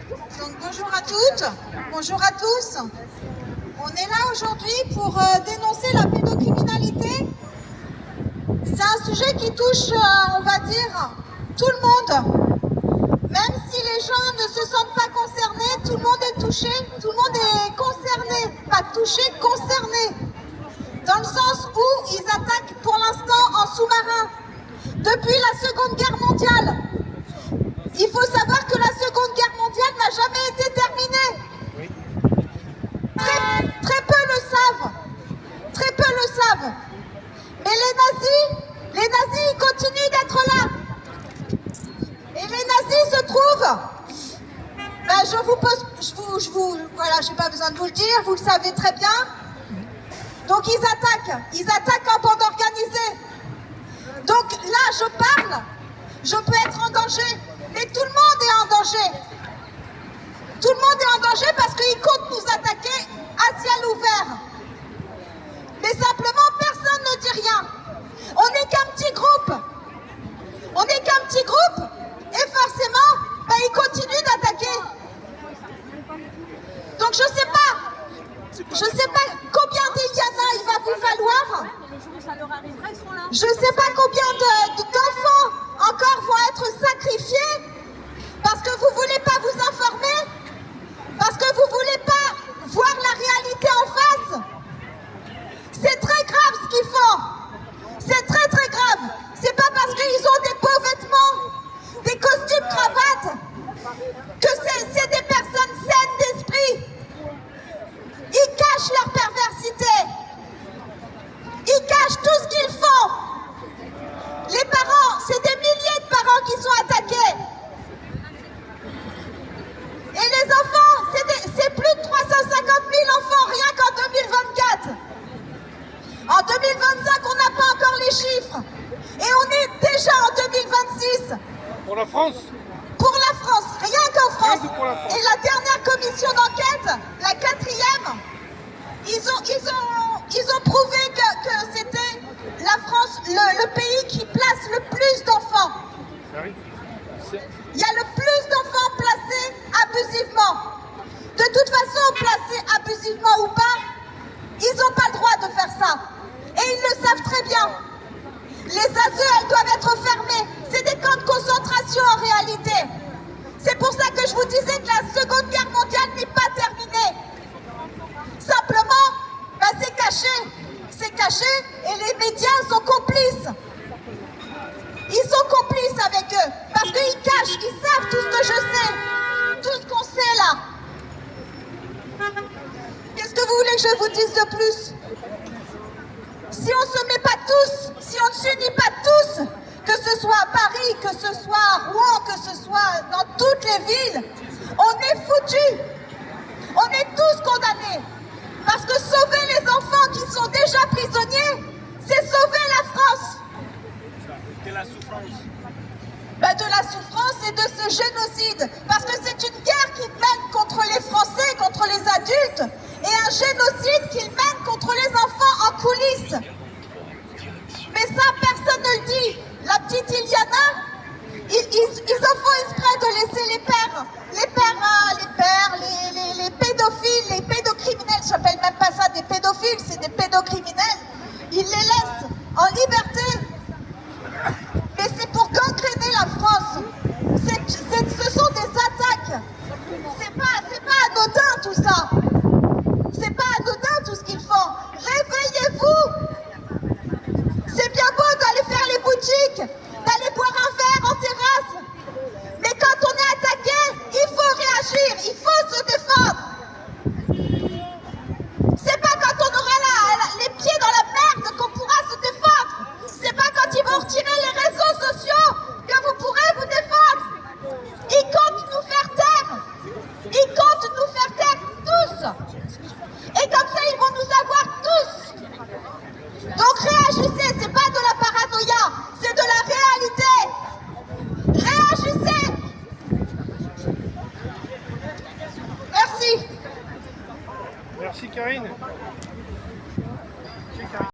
Donc bonjour à toutes, bonjour à tous. On est là aujourd'hui pour dénoncer la pédocriminalité. C'est un sujet qui touche, on va dire, tout le monde. Même si les gens ne se sentent pas concernés, tout le monde est touché, tout le monde est concerné. Pas touché, concerné. Dans le sens où ils attaquent pour l'instant en sous-marin. Depuis la Seconde Guerre mondiale. Il faut savoir que la Seconde Guerre mondiale n'a jamais été terminée. Très peu le savent. Très peu le savent. Mais les nazis, ils continuent d'être là. Et les nazis se trouvent... voilà, j'ai pas besoin de vous le dire, vous le savez très bien. Donc ils attaquent en bande organisée. Donc là, je parle, je peux être en danger, mais tout le monde est en danger. Tout le monde est en danger parce qu'ils comptent nous attaquer à ciel ouvert. Mais simplement, personne ne dit rien. On n'est qu'un petit groupe. On n'est qu'un petit groupe et forcément, ils continuent d'attaquer. Donc je sais pas combien d'Iliana il va vous falloir. Je ne sais pas combien d'enfants encore vont être sacrifiés parce que vous ne voulez pas vous informer, parce que vous ne voulez pas voir la réalité en face. C'est très grave ce qu'ils font. C'est très très grave. C'est pas parce qu'ils ont des beaux vêtements, des costumes cravates, que c'est des personnes saines d'esprit. Ils cachent leur perversité. Ils cachent tout ce qu'ils font. Les parents, c'est des milliers de parents qui sont attaqués. Et les enfants, c'est plus de 350 000 enfants rien qu'en 2024. En 2025, on n'a pas encore les chiffres. Et on est déjà en 2026. Pour la France? Pour la France, rien qu'en France. Pour la France. Et la dernière commission d'enquête, la 4e, ils ont prouvé que c'était la France, le pays qui place le plus d'enfants. Il y a le plus d'enfants placés abusivement. De toute façon, placés abusivement ou pas, ils n'ont pas le droit de faire ça. Et ils le savent très bien. Les ASE, elles doivent être fermées. C'est des camps de concentration en réalité. C'est pour ça que je vous disais que la Seconde Guerre mondiale n'est pas terminée. Simplement, c'est caché. C'est caché et les médias sont complices. Ils sont complices avec eux. Parce qu'ils cachent, ils savent tout ce que je sais. Tout ce qu'on sait là. Qu'est-ce que vous voulez que je vous dise de plus? Si on ne se met pas tous, si on ne s'unit pas tous, que ce soit à Paris, que ce soit à Rouen, que ce soit dans toutes les villes, on est foutus. On est tous condamnés. Parce que sauver les enfants qui sont déjà prisonniers, c'est sauver la France. De la souffrance. De la souffrance et de ce génocide. Parce que c'est une guerre qu'ils mènent contre les Français, contre les adultes, et un génocide qu'ils mènent contre les enfants en coulisses. Mais ça, personne ne le dit. La petite Iliana, ils en font exprès de laisser les pédophiles, les pédocriminels, je n'appelle même pas ça des pédophiles, c'est des pédocriminels. Ils les laissent en liberté. Mais c'est pour gangréner la France. Ce sont des attaques. C'est pas